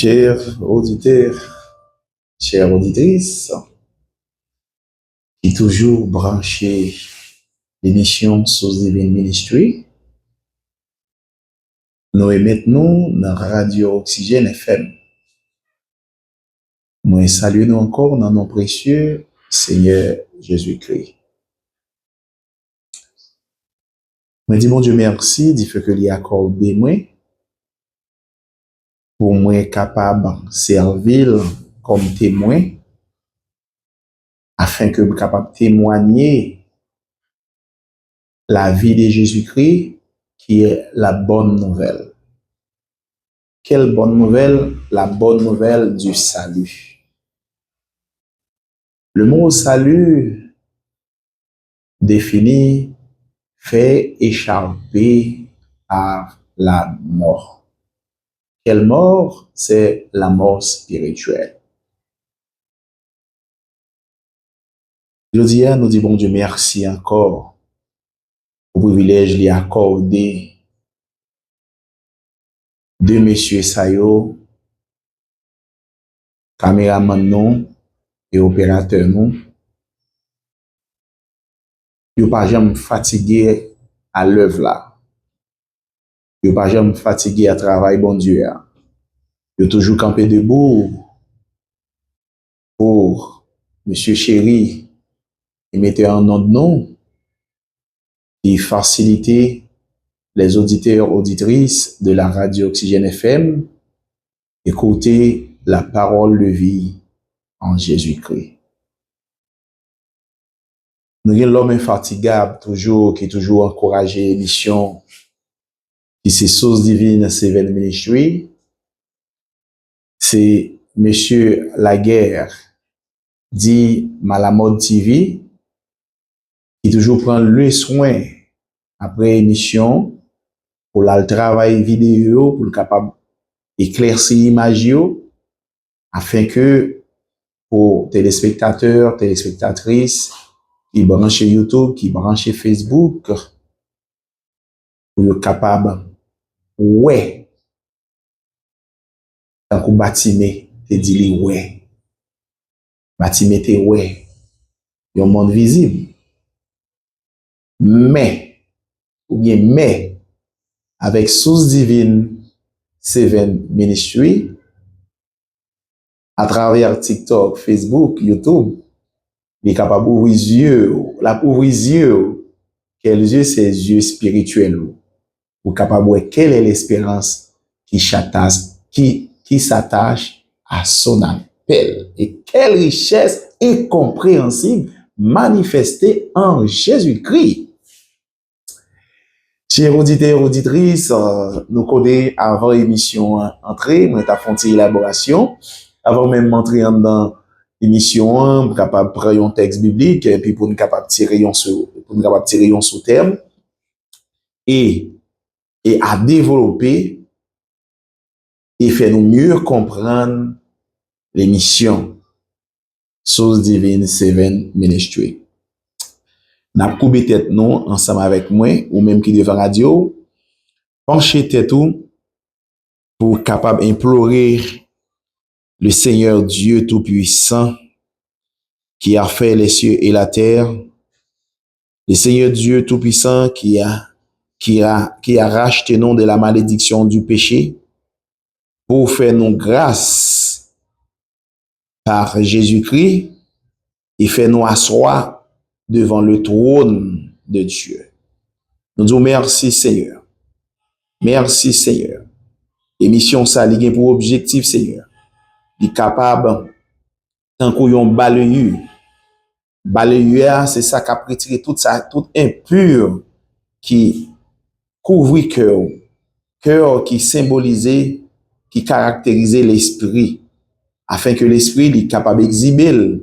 Chers auditeurs, chères auditrices, qui toujours branché l'émission Source Divine Ministry, nous maintenant dans Radio Oxygène FM. Moi, salue nous encore dans nos précieux Seigneur Jésus-Christ. Moi, dis mon Dieu merci, du fait que l'y accordé moi, pour moi capable de servir comme témoin, afin que je sois capable de témoigner la vie de Jésus-Christ, qui est la bonne nouvelle. Quelle bonne nouvelle? La bonne nouvelle du salut. Le mot salut définit fait échapper à la mort. Quelle mort? C'est la mort spirituelle. Je dis nous dit bon Dieu merci encore au privilège lui accordé de messieurs Sayo, caméraman non et opérateur non. Yo pas jamais fatigué à l'œuvre là. Yo pas jamais fatigué à travailler bon Dieu. Yo toujours campé debout pour monsieur chéri et mettez un nom de nom qui facilite les auditeurs auditrices de la radio Oxygène FM écouter la parole de vie en Jésus-Christ. Nous avons l'homme infatigable toujours, qui est toujours encouragé l'émission qui c'est Source Divine Seven Ministry. C'est Monsieur Laguerre, dit Malamode TV, qui toujours prend le soin après émission pour le travail vidéo, pour le capable éclaircir l'image, afin que pour téléspectateurs, téléspectatrices, qui branchent YouTube, qui branchent Facebook, pour être capable, ouais, tant qu'on bâtiment, te dit ouais, bâtiment te ouais, il y a un monde visible. Mais, ou bien mais, avec Source Divine Seven Ministry, à travers TikTok, Facebook, YouTube, il est capable d'ouvrir les yeux, la ouvrir les yeux, quels yeux, c'est les yeux spirituels, ou capable de voir quelle est l'espérance qui s'attache à son appel, et quelle richesse incompréhensible manifestée en Jésus-Christ. Chers auditeurs et auditrices, nous connaissons avant l'émission entrée, nous avons fait une élaboration, avant même d'entrer dans l'émission, pour capable prendre un texte biblique, et puis pour nous capable tirer un sous terme, et à développer, et faire nous mieux comprendre l'émission Source Divine Seven Ministry. N'a coupé tête nous ensemble avec moi, ou même qui devant radio, pencher tête tout pour capable implorer le Seigneur Dieu Tout-Puissant qui a fait les cieux et la terre, le Seigneur Dieu Tout-Puissant qui a racheté nous de la malédiction du péché pour faire nous grâce par Jésus-Christ et faire nous asseoir devant le trône de Dieu. Nous disons merci Seigneur. Merci Seigneur. Émission ça ligue pour objectif Seigneur. Il est capable tant qu'on yon balayu. Balayu c'est ça qui a retiré tout ça, tout impur qui couvrit cœur qui symbolisait, qui caractérisait l'esprit, afin que l'esprit est capable d'exhiber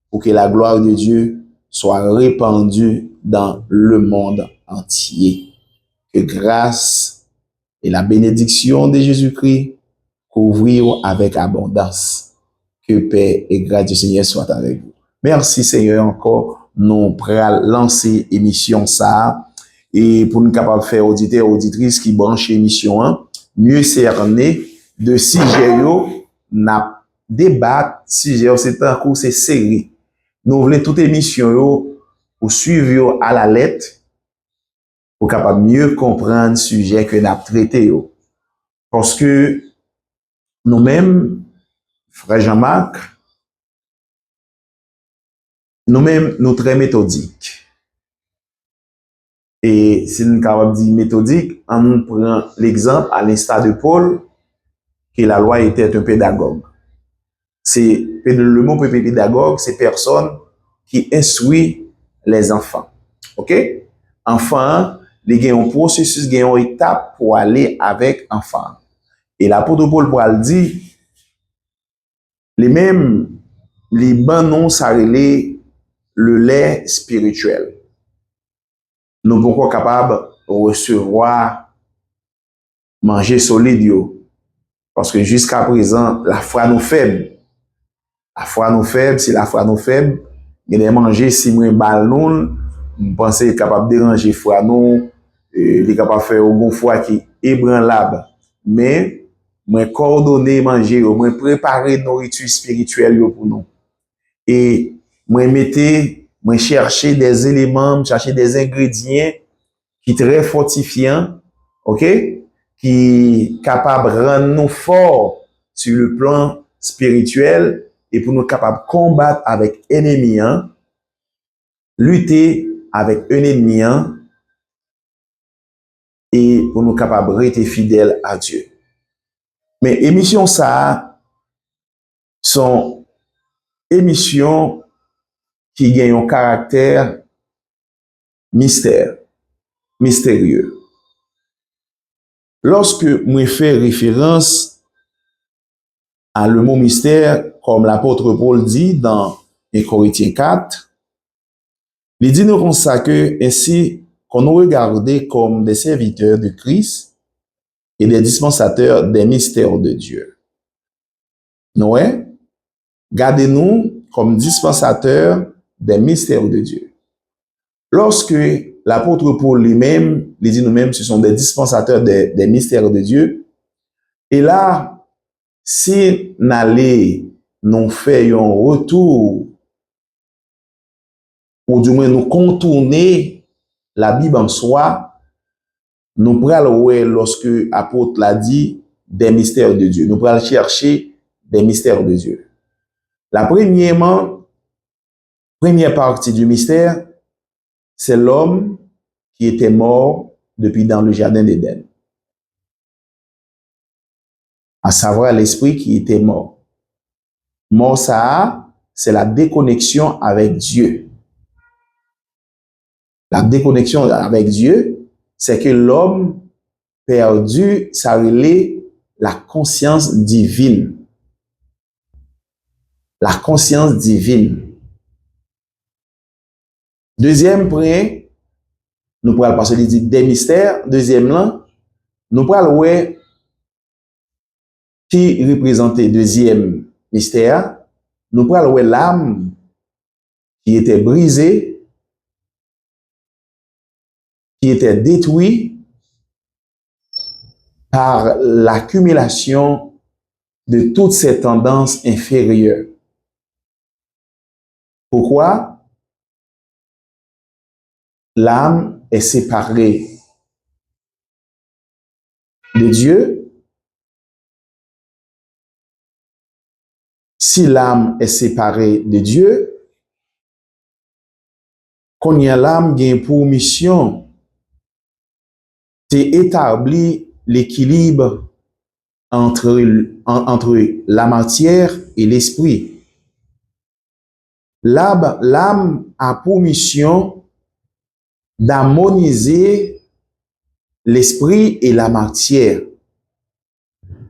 pour que la gloire de Dieu soit répandue dans le monde entier. Que grâce et la bénédiction de Jésus-Christ couvrir avec abondance. Que paix et grâce du Seigneur soient avec vous. Merci Seigneur encore. Nous prêts lancer émission ça et pour nous capables de faire auditeurs auditrices qui branchent émission 1 mieux cerner de sujet yo, n'a débat, sujet yo, c'est un cours, c'est série. Nous voulons toute émission yo, ou suivre yo à la lettre, pour capable mieux comprendre le sujet que n'a traité yo. Parce que nous-mêmes, frère Jean-Marc, nous-mêmes, nous très méthodiques. Et si nous capable dire méthodique, on prend l'exemple à l'instar de Paul, que la loi était un pédagogue. C'est le mot pédagogue, c'est personne qui instruit les enfants. OK? Enfant, il y a un processus, il y a une étape pour aller avec enfant. Et l'apôtre Paul pour le dire, les mêmes, les bons noms, ça relait le lait spirituel. Nous sommes pas capables de recevoir, manger solide, yo. Parce que jusqu'à présent, la foi nous faible. La foi nous faible, si la foi nous faible, il y a manger si moi bal nous, pense capable de déranger foi nous, il est capable de faire un bon foi qui est ébranlable. Mais moi coordonner manger, moi préparer nourriture spirituelle pour nous. Et moi chercher des éléments, chercher des ingrédients qui très fortifiants, OK? Qui capable de rendre nous forts sur le plan spirituel et pour nous capables de combattre avec ennemi, lutter avec un ennemi et pour nous capables de rester fidèles à Dieu. Mais émissions ça sont émissions qui gagnent un caractère mystérieux. Lorsque moi fais référence à le mot mystère, comme l'apôtre Paul dit dans 1 Corinthiens 4, il dit nous comme ça que ainsi qu'on nous regardait comme des serviteurs de Christ et des dispensateurs des mystères de Dieu. Noé, gardez-nous comme dispensateurs des mystères de Dieu. Lorsque l'apôtre Paul lui-même, il dit nous-mêmes, ce sont des dispensateurs des mystères de Dieu. Et là, si nous faisons un retour, ou du moins nous contourner la Bible en soi, nous prenons lorsque l'apôtre l'a dit, des mystères de Dieu. Nous prenons chercher des mystères de Dieu. La première partie du mystère, c'est l'homme qui était mort depuis dans le jardin d'Éden. À savoir l'esprit qui était mort. Mort ça, c'est la déconnexion avec Dieu. La déconnexion avec Dieu, c'est que l'homme perdu, ça relève la conscience divine. La conscience divine. Deuxième point, nous pourrons passer des mystères. Deuxième là, nous pourrons voir qui représentait deuxième mystère. Nous pourrons voir l'âme qui était brisée, qui était détruite par l'accumulation de toutes ces tendances inférieures. Pourquoi? L'âme est séparée de Dieu. Si l'âme est séparée de Dieu, qu'on y a l'âme qui a pour mission d'établir l'équilibre entre la matière et l'esprit. L'âme a pour mission d'harmoniser l'esprit et la matière.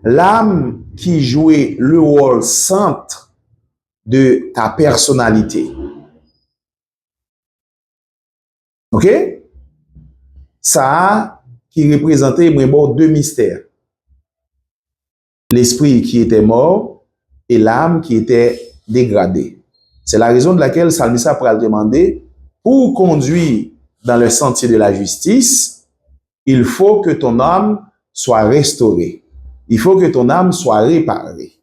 L'âme qui jouait le rôle centre de ta personnalité. OK? Ça qui représentait deux mystères. L'esprit qui était mort et l'âme qui était dégradée. C'est la raison de laquelle Salmista pourra demander, pour conduire dans le sentier de la justice, il faut que ton âme soit restaurée. il faut que ton âme soit réparée.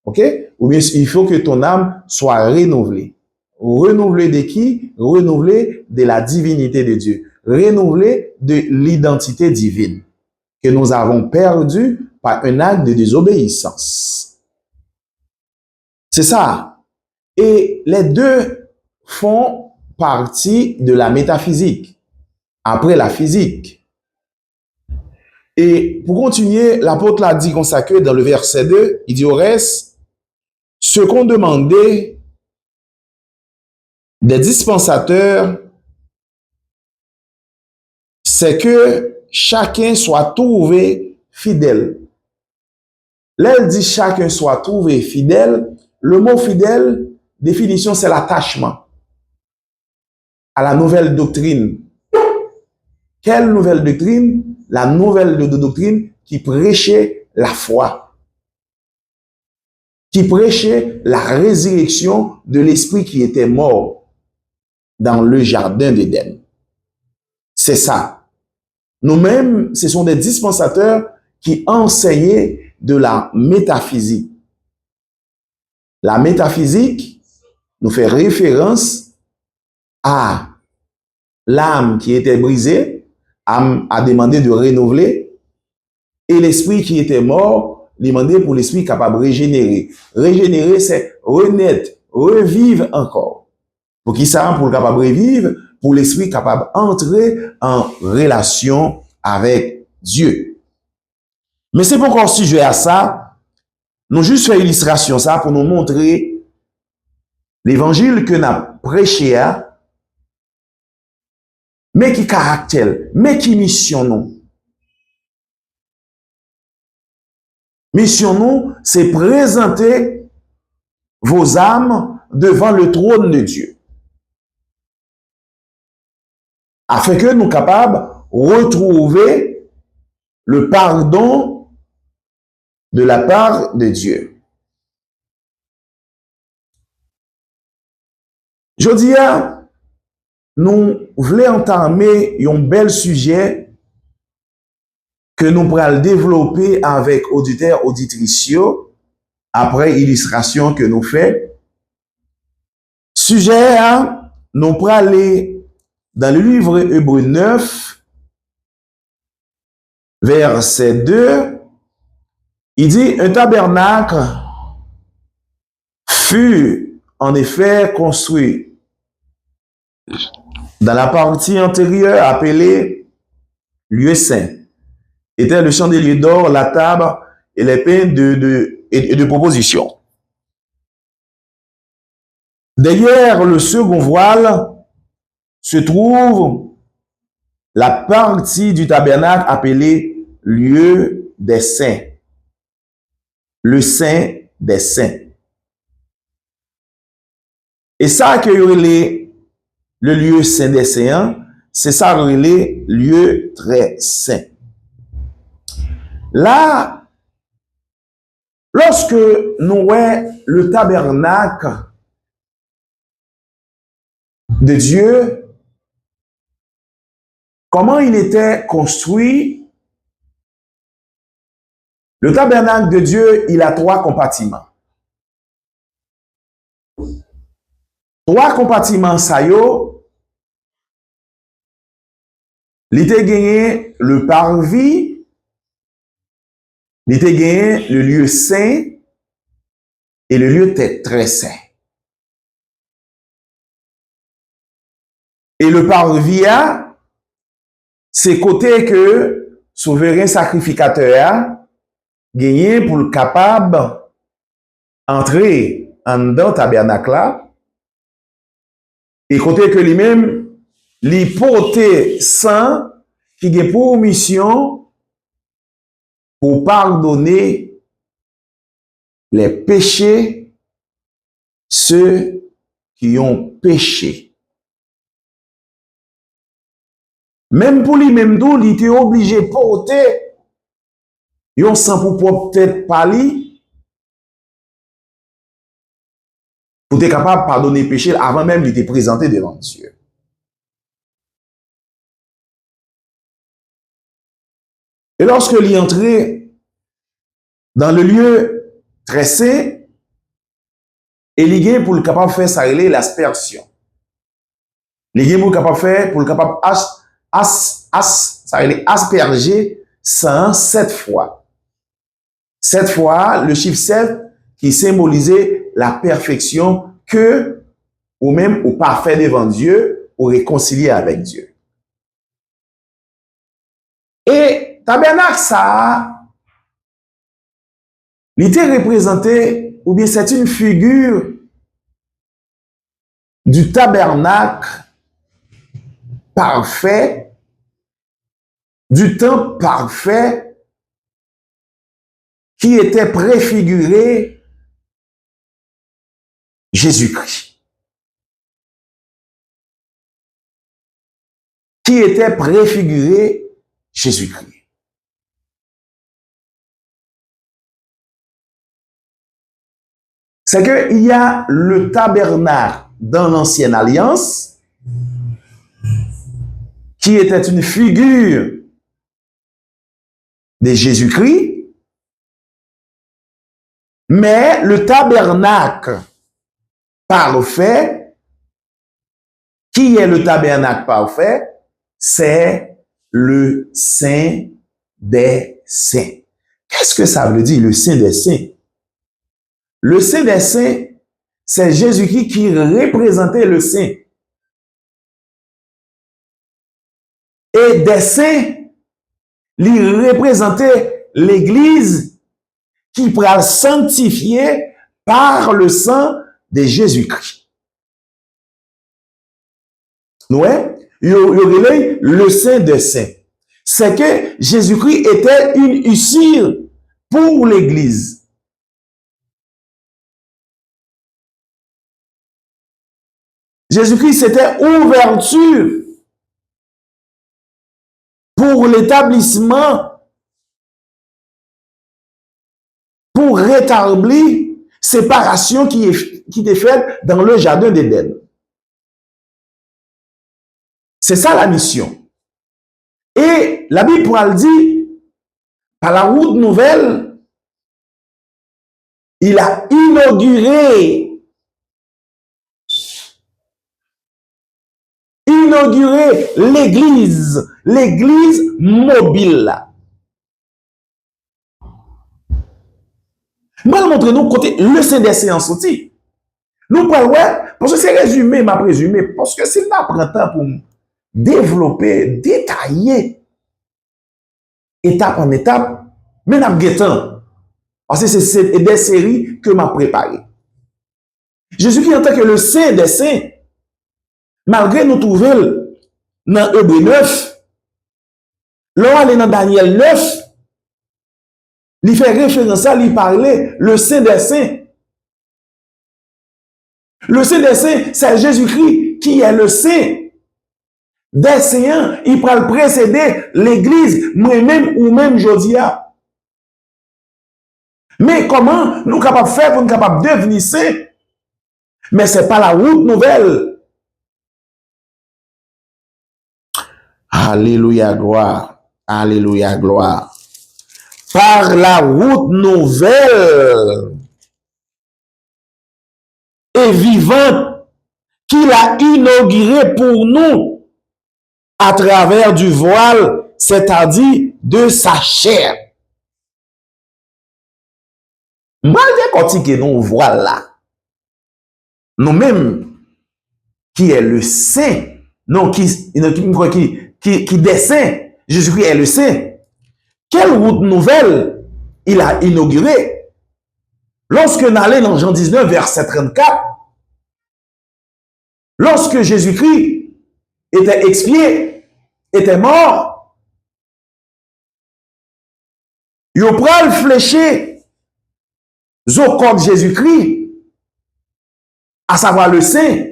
OK? Ou bien il faut que ton âme soit renouvelée. Renouvelée de qui? Renouvelée de la divinité de Dieu. Renouvelée de l'identité divine que nous avons perdue par un acte de désobéissance. C'est ça. Et les deux font partie de la métaphysique, après la physique. Et pour continuer, l'apôtre l'a dit consacré dans le verset 2, il dit au reste, ce qu'on demandait des dispensateurs, c'est que chacun soit trouvé fidèle. Là, elle dit chacun soit trouvé fidèle. Le mot fidèle, définition, c'est l'attachement à la nouvelle doctrine. Quelle nouvelle doctrine? La nouvelle doctrine qui prêchait la foi, qui prêchait la résurrection de l'esprit qui était mort dans le jardin d'Éden. C'est ça. Nous-mêmes, ce sont des dispensateurs qui enseignaient de la métaphysique. La métaphysique nous fait référence à l'âme qui était brisée, a demandé de renouveler, et l'esprit qui était mort, demandé pour l'esprit capable de régénérer. Régénérer, c'est renaître, revivre encore. Pour qui ça? Pour le capable de revivre, pour l'esprit capable d'entrer en relation avec Dieu. Mais c'est pas encore sujet à ça. Nous juste fait illustration ça pour nous montrer l'évangile que nous avons prêché, mais qui caractère, mais qui mission nous. Mission nous, c'est présenter vos âmes devant le trône de Dieu. Afin que nous soyons capables de retrouver le pardon de la part de Dieu. Je dis, nous voulons entamer un bel sujet que nous pourrons développer avec auditeurs, auditrices, après illustration que nous faisons. Sujet, nous pourrons aller dans le livre Hébreux 9, verset 2, il dit, un tabernacle fut en effet construit dans la partie antérieure appelée lieu saint. Était le chandelier d'or, la table et les pains de proposition. Derrière le second voile se trouve la partie du tabernacle appelée lieu des saints. Le saint des saints. Et ça que le lieu saint des saints, c'est ça que le lieu très saint. Là, lorsque nous voyons le tabernacle de Dieu, comment il était construit, le tabernacle de Dieu, il a 3 compartiments. 3 compartiments, ça y est, il était gagné le parvis, il était gagné le lieu saint et le lieu très saint. Et le parvis, c'est côté que souverain sacrificateur gagné pour le capable entrer en dedans tabernacle là, et côté que lui-même li porter sang qui a pour mission pour pardonner les péchés ceux qui ont péché. Même pour lui-même d'où il était obligé de porter un sang pour peut-être parler pour être capable de pardonner le péché avant même il était présenté devant Dieu. Et lorsque il est entré dans le lieu très saint, et il y a pour le capable faire ça l'aspersion. Il y a pour le capable faire pour le capable asperger 107 fois. 7 fois, le chiffre 7 qui symbolisait la perfection que, ou même au parfait devant Dieu, ou réconcilié avec Dieu. Et tabernacle, ça, il était représenté, ou bien c'est une figure du tabernacle parfait, du temps parfait, qui était préfiguré Jésus-Christ. Qui était préfiguré Jésus-Christ. C'est qu'il y a le tabernacle dans l'Ancienne Alliance, qui était une figure de Jésus-Christ, mais le tabernacle parfait, qui est le tabernacle parfait? C'est le Saint des Saints. Qu'est-ce que ça veut dire, le Saint des Saints? Le Saint des Saints, c'est Jésus-Christ qui représentait le Saint. Et des Saints, il représentait l'Église qui pourra sanctifier par le sang de Jésus-Christ. Ouais, il y aurait le Saint des Saints. C'est que Jésus-Christ était une issue pour l'Église. Jésus-Christ, c'était ouverture pour l'établissement, pour rétablir séparation qui était faite dans le jardin d'Éden. C'est ça la mission. Et la Bible pourra le dire, par la route nouvelle, il a inauguré l'église mobile. Je vais montrer nous côté le Saint des séances aussi. Nous parlons, parce que c'est résumé, m'a présumé, parce que s'il n'a pas temps pour développer, détailler, étape en étape, mais n'a pas temps. Parce que c'est des séries que m'a préparées. Jésus-Christ en tant que le Saint des Saints, malgré nous trouver dans Hébreux 9, là, on est dans Daniel 9, il fait référence à lui parler, le Saint des Saints. Le Saint des Saints, c'est Jésus-Christ qui est le Saint des Saints. Il peut précéder l'Église, moi-même ou même Jodia. Mais comment nous sommes capables de faire pour nous capables de devenir saints? Mais ce n'est pas la route nouvelle. Alléluia, gloire. Alléluia, gloire. Par la route nouvelle et vivante qu'il a inaugurée pour nous à travers du voile, c'est-à-dire de sa chair. Malgré qu'on nous voile là, nous-mêmes, qui est le Saint, non, qui descend, Jésus-Christ est le Saint. Quelle route nouvelle il a inaugurée? Lorsque nous allons dans Jean 19, verset 34, lorsque Jésus-Christ était expié, était mort, il a pris le fléché au corps de Jésus-Christ, à savoir le Saint.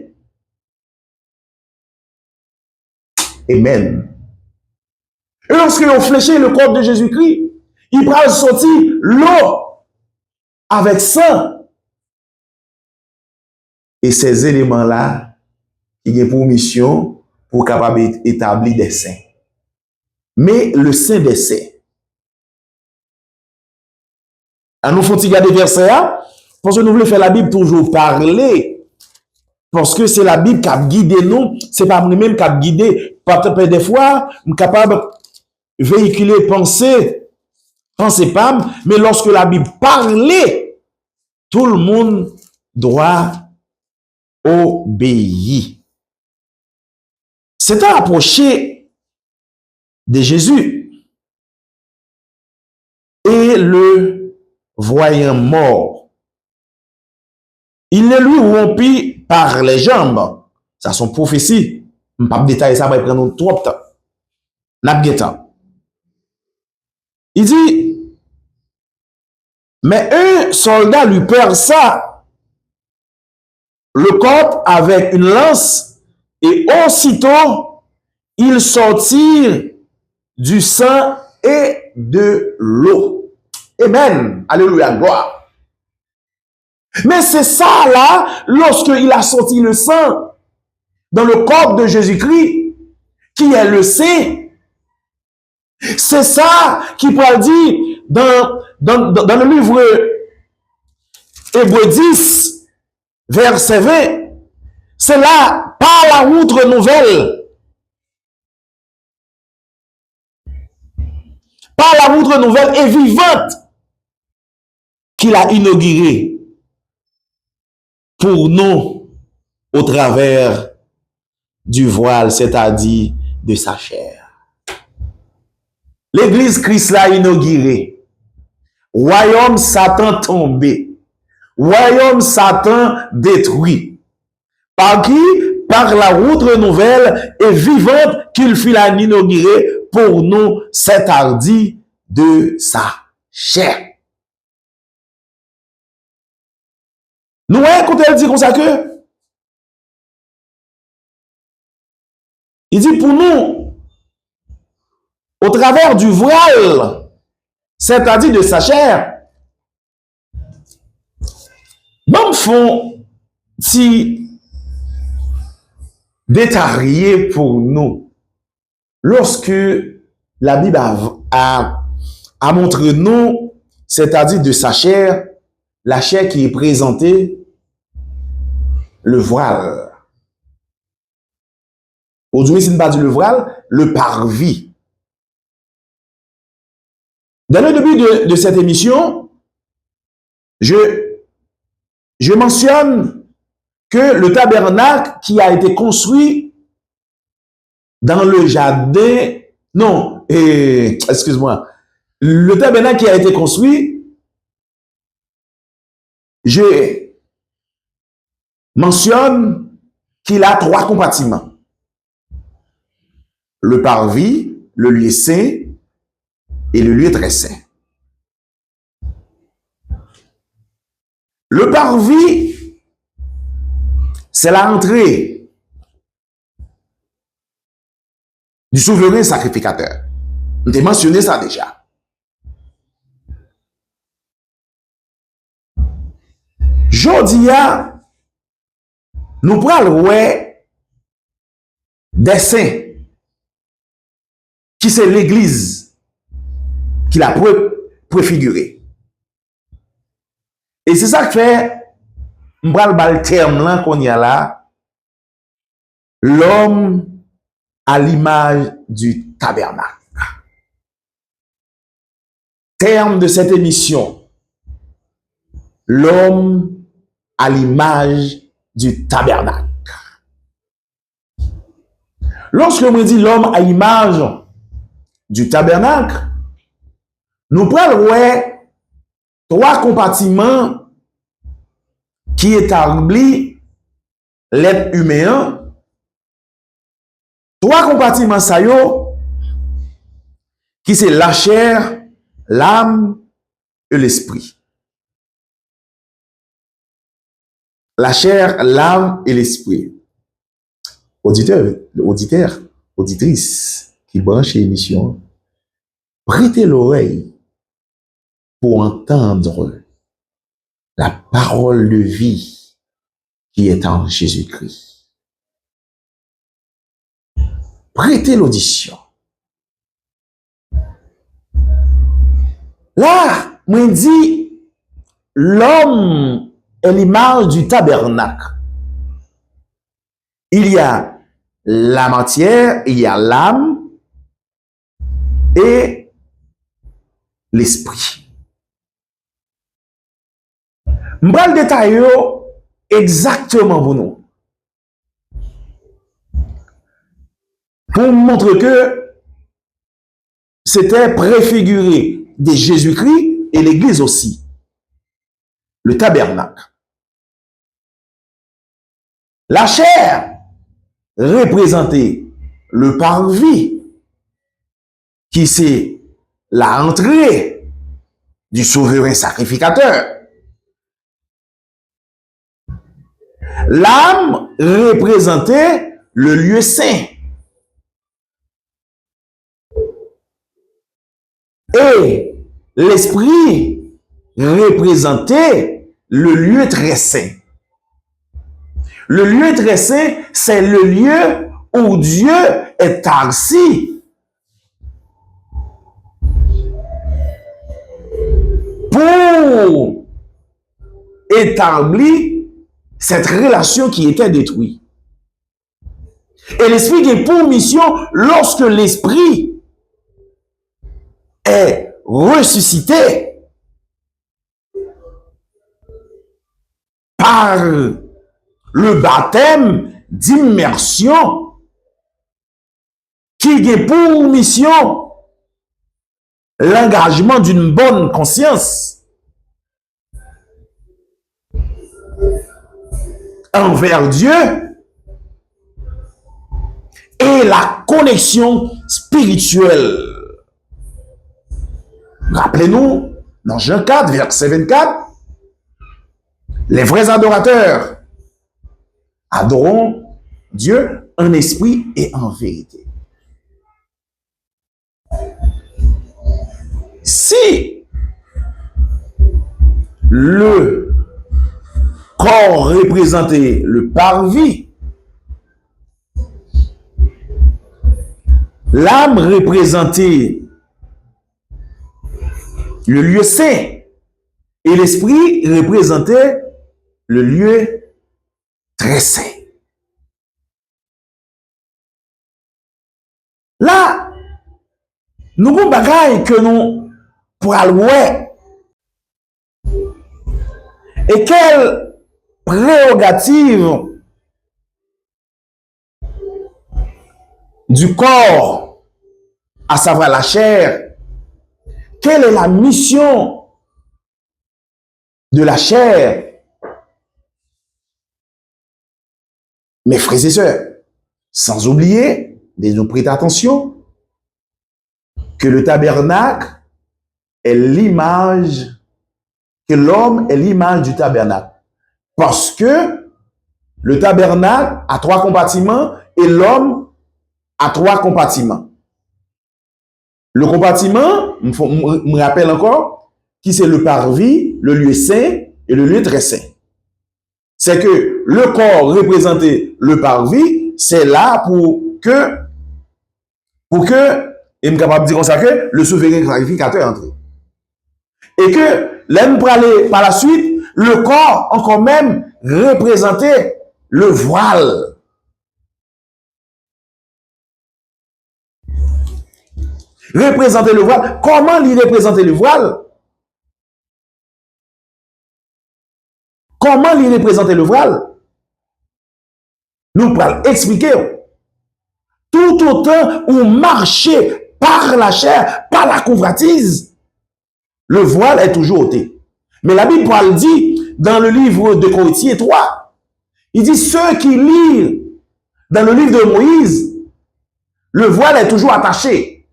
Amen. Et lorsqu'ils ont fléché le corps de Jésus-Christ, il prend sortir l'eau avec sang. Et ces éléments-là, il y a pour mission pour capable établir des saints. Mais le saint des saints, nous faut regarder verset là, parce que nous voulons faire la Bible toujours parler. Parce que c'est la Bible qui a guidé nous, c'est pas nous-mêmes qui a guidé. Des fois, nous sommes capables de véhiculer pensée pas, mais lorsque la Bible parlait, tout le monde doit obéir. C'est à approcher de Jésus et le voyant mort. Il le lui rompit par les jambes. Ça, son prophétie. Je ne vais pas détailler ça, je vais prendre trop de temps. Il dit, mais un soldat lui perça le corps avec une lance et aussitôt il sortit du sang et de l'eau. Amen. Alléluia, gloire. Mais c'est ça là, lorsqu'il a sorti le sang dans le corps de Jésus-Christ, qui est le saint. C'est ça qui peut dire dans le livre Hébreux 10, verset 20. C'est là, par la outre nouvelle. Par la outre nouvelle et vivante qu'il a inaugurée pour nous au travers du voile, c'est-à-dire de sa chair. L'église Christ l'a inaugurée. Royaume Satan tombé. Royaume Satan détruit. Par qui? Par la route nouvelle et vivante qu'il fit la inaugurer pour nous, cet hardi de sa chair. Nous voyons quand elle dit comme ça que il dit pour nous, au travers du voile, c'est-à-dire de sa chair, bon font si détaillé pour nous. Lorsque la Bible a montré nous, c'est-à-dire de sa chair, la chair qui est présentée, le voile. Aujourd'hui, ce n'est pas dit le voile, le parvis. Dans le début de cette émission, je mentionne que le tabernacle qui a été construit dans le jardin, non, excuse-moi, le tabernacle qui a été construit, je mentionne qu'il a 3 compartiments. Le parvis, le lieu saint et le lieu très saint. Le parvis, c'est l'entrée du souverain sacrificateur. On t'a mentionné ça déjà. Jodia, nous prenons des saints qui c'est l'église qui l'a préfiguré. Et c'est ça que fait, on va le terme là qu'on y a là, l'homme à l'image du tabernacle. Terme de cette émission, l'homme à l'image du tabernacle. Lorsque on dit l'homme à l'image du tabernacle, nous prenons 3 compartiments qui établissent l'être humain. 3 compartiments ça yo, qui c'est la chair, l'âme et l'esprit. La chair, l'âme et l'esprit. Auditeur, auditrice qui branche l'émission, prêtez l'oreille pour entendre la parole de vie qui est en Jésus-Christ. Prêtez l'audition. Là, moi dit, l'homme est l'image du tabernacle. Il y a la matière, il y a l'âme et l'esprit. M'bral détail exactement pour nous. Pour montrer que c'était préfiguré de Jésus-Christ et l'Église aussi. Le tabernacle. La chair représentait le parvis, qui c'est la entrée du souverain sacrificateur. L'âme représentait le lieu saint. Et l'esprit représentait le lieu très saint. Le lieu très saint, c'est le lieu où Dieu est assis pour établir cette relation qui était détruite. Et l'esprit est pour mission, lorsque l'esprit est ressuscité par le baptême d'immersion, qui est pour mission l'engagement d'une bonne conscience envers Dieu et la connexion spirituelle. Rappelez-nous, dans Jean 4, verset 24, les vrais adorateurs adorons Dieu en esprit et en vérité. Si le corps représentait le parvis, l'âme représentait le lieu saint et l'esprit représentait le lieu très saint. Là, nous avons bagaille que nous pour aller. Et quelle prérogative du corps, à savoir la chair, quelle est la mission de la chair? Mes frères et sœurs, sans oublier de nous prêter attention que le tabernacle est l'image, que l'homme est l'image du tabernacle. Parce que le tabernacle a 3 compartiments et l'homme a 3 compartiments. Le compartiment, me rappelle encore, qui c'est le parvis, le lieu saint et le lieu très saint. C'est que le corps représentait le parvis, c'est là pour que, et me capable de dire comme ça, que le souverain sacrificateur entre. Et que, l'aime pour aller par la suite, le corps encore même représentait le voile. Représenter le voile. Comment il représentait le voile? Comment il représentait le voile? Nous allons expliquer. Tout autant où marcher par la chair, par la convoitise, le voile est toujours ôté. Mais la Bible dit dans le livre de Corinthiens 3, il dit ceux qui lisent dans le livre de Moïse, le voile est toujours attaché.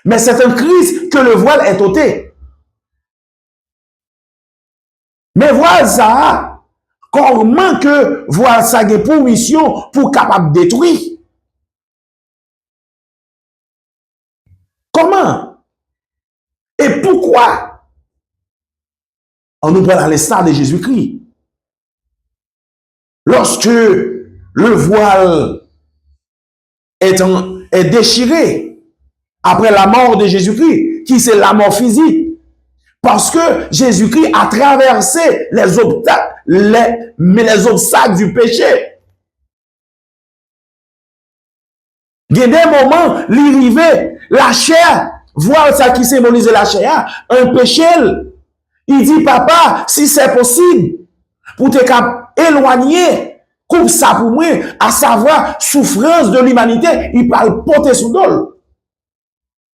Mais c'est en Christ que le voile est ôté. Mais voilà ça, comment que voile ça a pour mission pour capable de détruire? Comment? Et pourquoi? On nous prend à l'instar de Jésus-Christ. Lorsque le voile est déchiré après la mort de Jésus-Christ, qui c'est la mort physique, Parce que Jésus-Christ a traversé les obstacles du péché. Il y a des moments, l'arrivée, la chair, voir ça qui symbolise la chair, un péché. Il dit, papa, si c'est possible, pour te éloigner, coupe ça pour moi, à savoir, souffrance de l'humanité, il parle porter sous dol.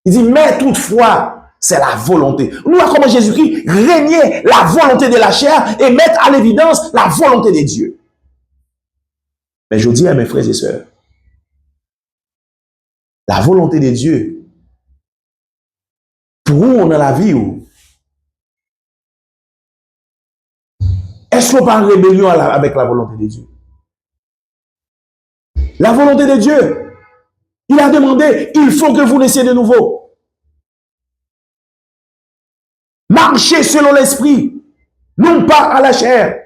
Il dit, mais toutefois, c'est la volonté. Nous, comment Jésus-Christ régnait la volonté de la chair et mettre à l'évidence la volonté de Dieu. Mais je dis à mes frères et sœurs, la volonté de Dieu, pour où on a la vie, est-ce qu'on parle en rébellion avec la volonté de Dieu? La volonté de Dieu, il a demandé, il faut que vous naissiez de nouveau. Marchez selon l'esprit, non pas à la chair.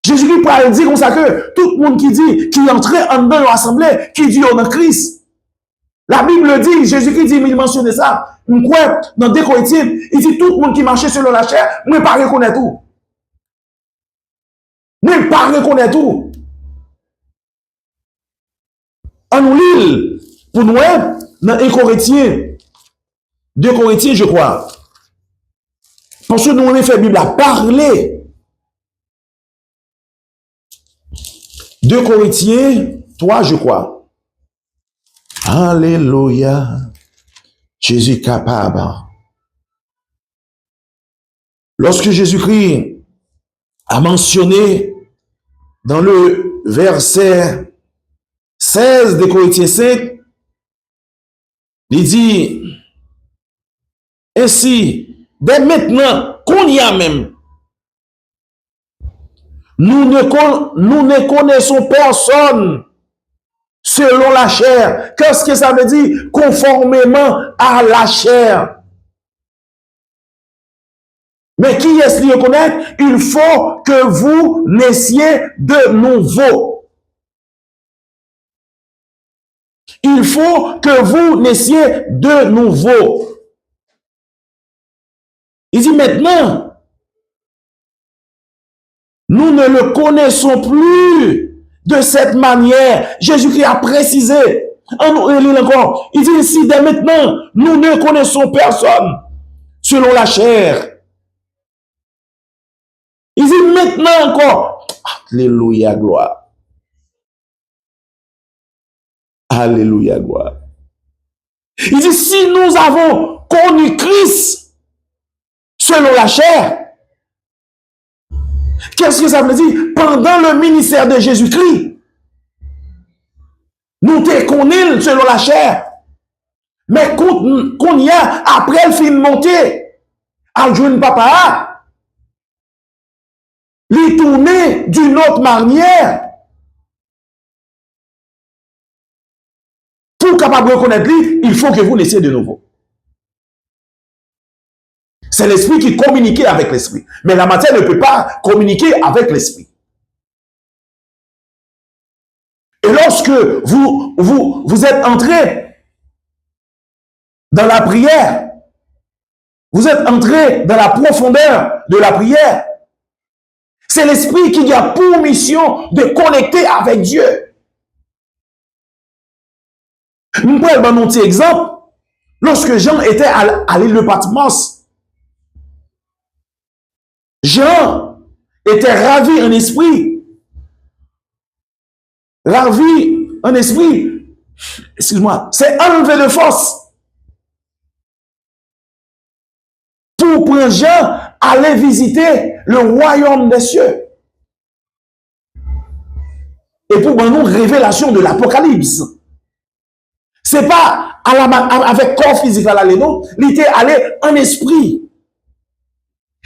Jésus-Christ parle dit comme ça que tout le monde qui dit, qui entrait en dans l'assemblée, qui dit on est Christ. La Bible dit, Jésus-Christ dit, il mentionne ça. Quoi, dans 2 Corinthiens, il dit tout le monde qui marchait selon la chair, moi pas reconnaître tout. Moi pas reconnaître tout. On nous lit pour nous dans 1 Corinthiens, 2 Corinthiens, je crois. Parce que nous on fait la Bible à parler. 2 Corinthiens 3, je crois. Alléluia. Jésus est capable. Lorsque Jésus-Christ a mentionné dans le verset 16 de Corinthiens 5, il dit, ainsi, dès maintenant, qu'on y a même, nous ne connaissons personne selon la chair. Qu'est-ce que ça veut dire? Conformément à la chair. Mais qui est-ce qui le connaît? Il faut que vous naissiez de nouveau. Il faut que vous naissiez de nouveau. Il dit maintenant, nous ne le connaissons plus de cette manière. Jésus-Christ a précisé. Encore. Il dit ici, dès maintenant, nous ne connaissons personne selon la chair. Il dit maintenant encore. Alléluia, gloire. Alléluia, gloire. Il dit si nous avons connu Christ selon la chair, qu'est-ce que ça veut dire? Pendant le ministère de Jésus-Christ, nous te connaissons selon la chair. Mais qu'on y a, après le film monté, à jouer papa, lui tourner d'une autre manière, pour capable de reconnaître lui, il faut que vous naissiez de nouveau. C'est l'esprit qui communique avec l'esprit. Mais la matière ne peut pas communiquer avec l'esprit. Et lorsque vous êtes entré dans la prière, vous êtes entré dans la profondeur de la prière, c'est l'esprit qui a pour mission de connecter avec Dieu. Nous prenons un petit exemple. Lorsque Jean était à l'île de Patmos, Jean était ravi en esprit. Ravi en esprit. Excuse-moi. C'est enlevé de force. Pour prendre Jean, aller visiter le royaume des cieux. Et pour nous, révélation de l'Apocalypse. C'est pas avec corps physique à l'aller, non. Il était allé en esprit.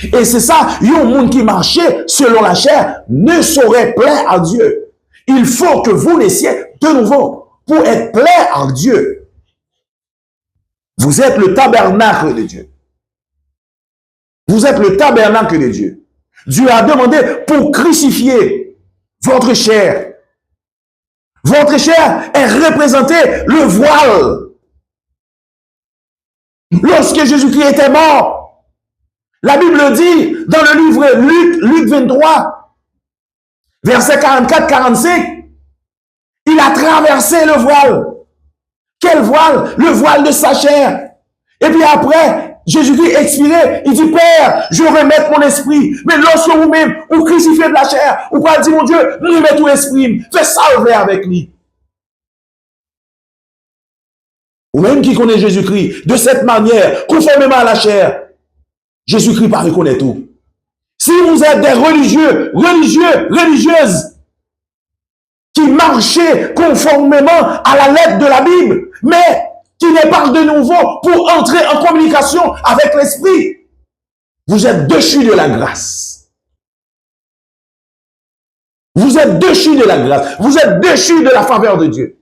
Et c'est ça, il y a un monde qui marchait selon la chair ne saurait plaire à Dieu. Il faut que vous naissiez de nouveau pour être plaire à Dieu. Vous êtes le tabernacle de Dieu. Vous êtes le tabernacle de Dieu. Dieu a demandé pour crucifier votre chair. Votre chair est représentée le voile. Lorsque Jésus-Christ était mort, la Bible dit dans le livre Luc 23, verset 44-45, il a traversé le voile. Quel voile? Le voile de sa chair. Et puis après, Jésus-Christ expiré, il dit, Père, je remets mon esprit. Mais lorsque vous-même, vous crucifiez de la chair, vous pouvez dire, mon Dieu, remets ton esprit. Fais salver avec lui. Ou même qui connaît Jésus-Christ, de cette manière, conformément à la chair, Jésus-Christ pas reconnaît tout. Si vous êtes des religieuses, qui marchaient conformément à la lettre de la Bible, mais qui n'est pas de nouveau pour entrer en communication avec l'Esprit, vous êtes déchus de la grâce. Vous êtes déchus de la grâce. Vous êtes déchus de la faveur de Dieu.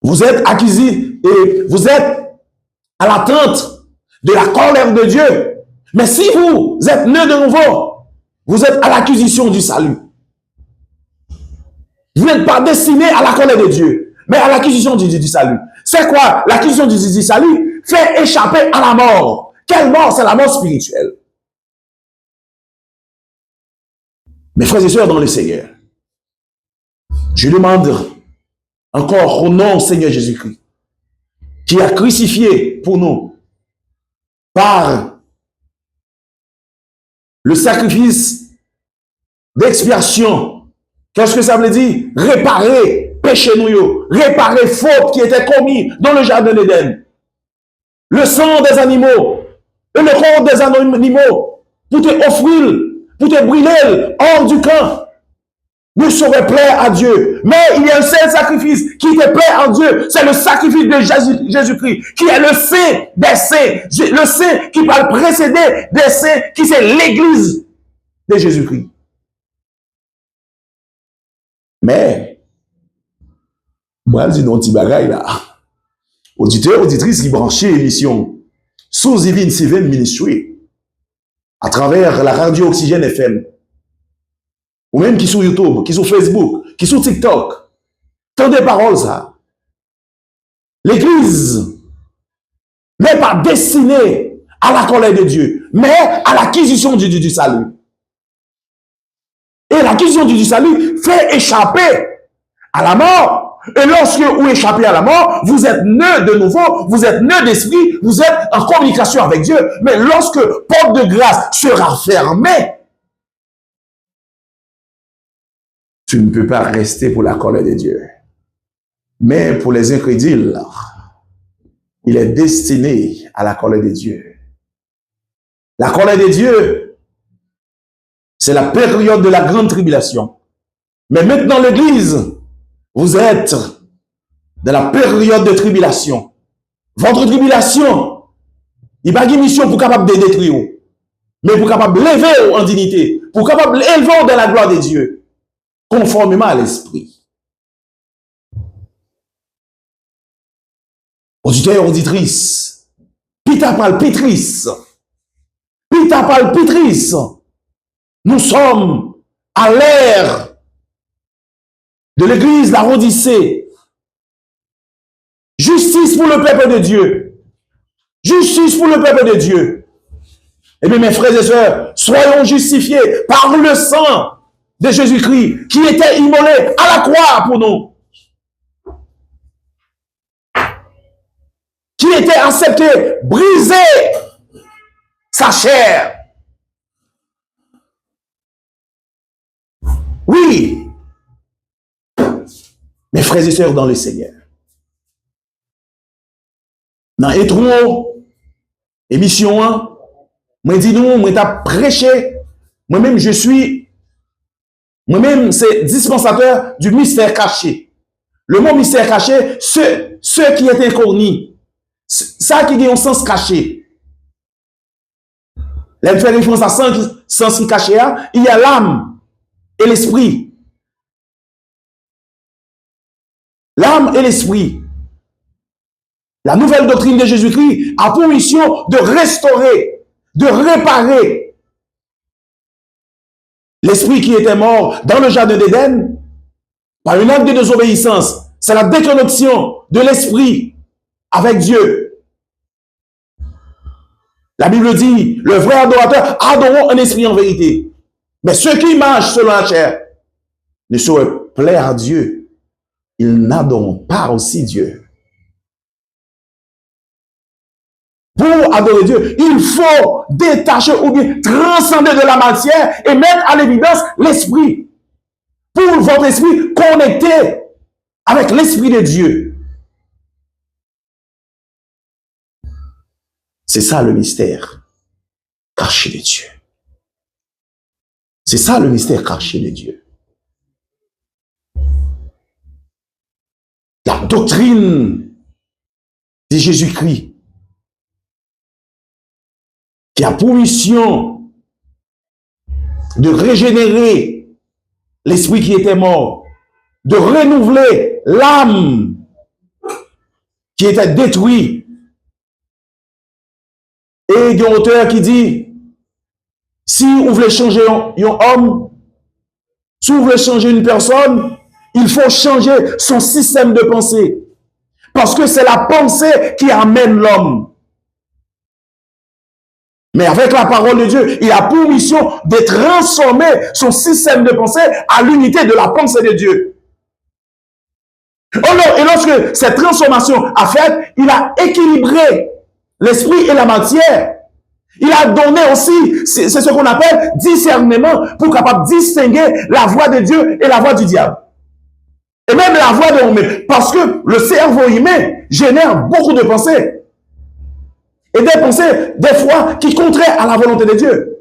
Vous êtes acquis et vous êtes à l'attente de la colère de Dieu. Mais si vous êtes nés de nouveau, vous êtes à l'acquisition du salut. Vous n'êtes pas destiné à la colère de Dieu, mais à l'acquisition du salut. C'est quoi l'acquisition du salut? Fait échapper à la mort. Quelle mort? C'est la mort spirituelle. Mes frères et sœurs dans le Seigneur, je demande encore au nom du Seigneur Jésus-Christ, qui a crucifié pour nous par le sacrifice d'expiation. Qu'est-ce que ça veut dire? Réparer péché nous, réparer faute qui était commis dans le jardin d'Éden. Le sang des animaux et le corps des animaux pour te offrir, pour te brûler hors du camp, ne saurait plaire à Dieu. Mais il y a un seul sacrifice qui te plaît à Dieu. C'est le sacrifice de Jésus-Christ, qui est le saint des saints. Le saint qui va le précéder des saints, qui c'est l'église de Jésus-Christ. Mais, moi, je dis non, petit bagaille là. Auditeurs, auditrices qui branchaient l'émission sous Divine Seven Ministry à travers la radio Oxygène FM, ou même qui sur YouTube, qui sur Facebook, qui sur TikTok. Tant de paroles, ça. L'église n'est pas destinée à la colère de Dieu, mais à l'acquisition du salut. Et l'acquisition du salut fait échapper à la mort. Et lorsque vous échappez à la mort, vous êtes nés de nouveau, vous êtes nés d'esprit, vous êtes en communication avec Dieu. Mais lorsque porte de grâce sera fermée, tu ne peux pas rester pour la colère de Dieu. Mais pour les incrédules, il est destiné à la colère de Dieu. La colère de Dieu, c'est la période de la grande tribulation. Mais maintenant, l'Église, vous êtes dans la période de tribulation. Votre tribulation, il n'y a pas de mission pour capable de détruire, mais pour capable de lever en dignité, pour capable d'élever dans la gloire de Dieu, conformément à l'esprit. Auditeurs, auditrices, pita palpitrice, nous sommes à l'ère de l'église, la Odyssée. Justice pour le peuple de Dieu. Justice pour le peuple de Dieu. Eh bien, mes frères et sœurs, soyons justifiés par le sang de Jésus-Christ qui était immolé à la croix pour nous. Qui était accepté, brisé sa chair. Oui. Mes frères et sœurs dans le Seigneur. Dans Etro, émission 1, moi dis nous, moi t'as prêché, moi-même c'est dispensateur du mystère caché. Le mot mystère caché, ceux qui étaient inconnus, ça qui a un sens caché. Là, fait référence à sens qui caché, il y a l'âme et l'esprit. L'âme et l'esprit. La nouvelle doctrine de Jésus-Christ a pour mission de restaurer, de réparer l'esprit qui était mort dans le jardin d'Éden par une acte de désobéissance. C'est la déconnexion de l'esprit avec Dieu. La Bible dit, le vrai adorateur adorons un esprit en vérité. Mais ceux qui marchent selon la chair ne sauraient plaire à Dieu. Ils n'adoreront pas aussi Dieu. Pour adorer Dieu, il faut détacher ou bien transcender de la matière et mettre à l'évidence l'esprit. Pour votre esprit connecté avec l'esprit de Dieu. C'est ça le mystère caché de Dieu. C'est ça le mystère caché de Dieu. La doctrine de Jésus-Christ qui a pour mission de régénérer l'esprit qui était mort, de renouveler l'âme qui était détruite. Et il y a un auteur qui dit, si vous voulez changer un homme, si vous voulez changer une personne, il faut changer son système de pensée. Parce que c'est la pensée qui amène l'homme. Mais avec la parole de Dieu, il a pour mission de transformer son système de pensée à l'unité de la pensée de Dieu. Et lorsque cette transformation a fait, il a équilibré l'esprit et la matière. Il a donné aussi, c'est ce qu'on appelle discernement, pour capable distinguer la voix de Dieu et la voix du diable. Et même la voix de l'homme. Parce que le cerveau humain génère beaucoup de pensées. Et des pensées, des fois, qui contraient à la volonté de Dieu.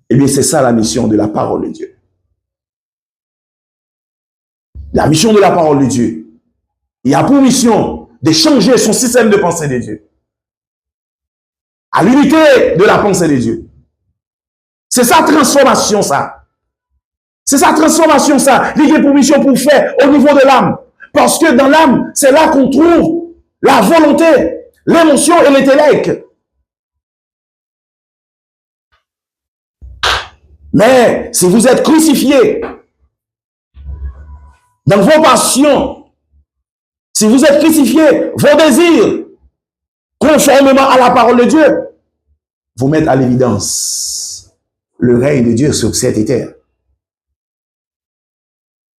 Eh bien, c'est ça la mission de la parole de Dieu. La mission de la parole de Dieu. Il a pour mission de changer son système de pensée de Dieu. À l'unité de la pensée de Dieu. C'est sa transformation, ça. C'est sa transformation, ça. Il a pour mission pour faire au niveau de l'âme. Parce que dans l'âme, c'est là qu'on trouve la volonté, l'émotion et l'intellect. Mais si vous êtes crucifié dans vos passions, si vous êtes crucifié, vos désirs, conformément à la parole de Dieu, vous mettez à l'évidence le règne de Dieu sur cette terre.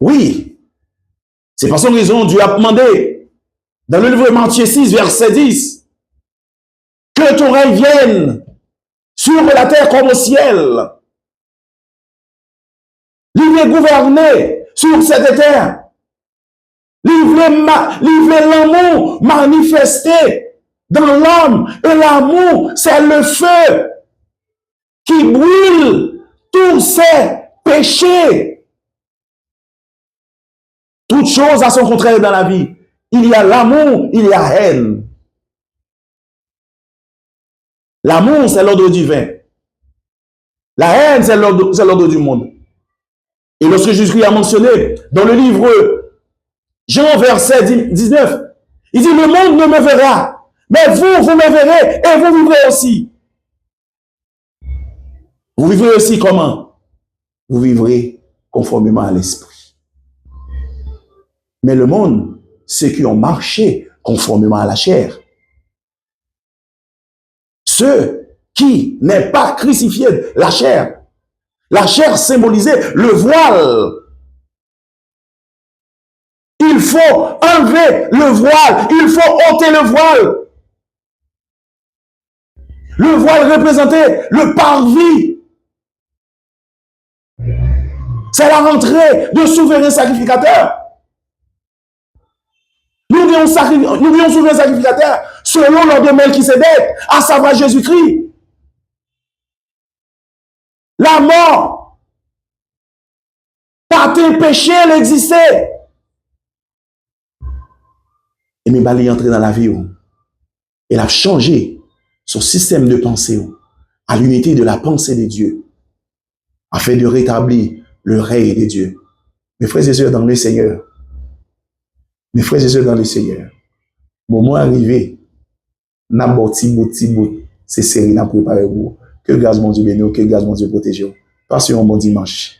Oui, c'est par son raison Dieu a demandé dans le livre de Matthieu 6, verset 10, que ton règne vienne sur la terre comme au ciel. Il veut gouverner sur cette terre. Il veut l'amour manifesté dans l'homme. Et l'amour, c'est le feu qui brûle tous ses péchés. Toute chose a son contraire dans la vie. Il y a l'amour, il y a haine. L'amour, c'est l'ordre divin. La haine, c'est l'ordre du monde. Et lorsque Jésus a mentionné dans le livre Jean verset 19, il dit, le monde ne me verra, mais vous me verrez et vous vivrez aussi. Vous vivrez aussi comment? Vous vivrez conformément à l'esprit. Mais le monde, ceux qui ont marché conformément à la chair, ceux qui n'aient pas crucifié la chair symbolisait le voile. Il faut enlever le voile, il faut ôter le voile. Le voile représentait le parvis. C'est la rentrée de souverain sacrificateur. Nous voulons souverain sacrificateur selon l'ordre de Melchisédek, à savoir Jésus-Christ. La mort, par tes péchés, elle existait. Et mais il est entré dans la vie. Elle a changé son système de pensée à l'unité de la pensée de Dieu, afin de rétablir le règne de Dieu. Mes frères et sœurs dans le Seigneur, mes frères et sœurs dans le Seigneur, moment arrivé, n'a boti bout, c'est série n'a préparé vous. Que grâce mon Dieu béni, que grâce mon Dieu protège. Passez un bon dimanche.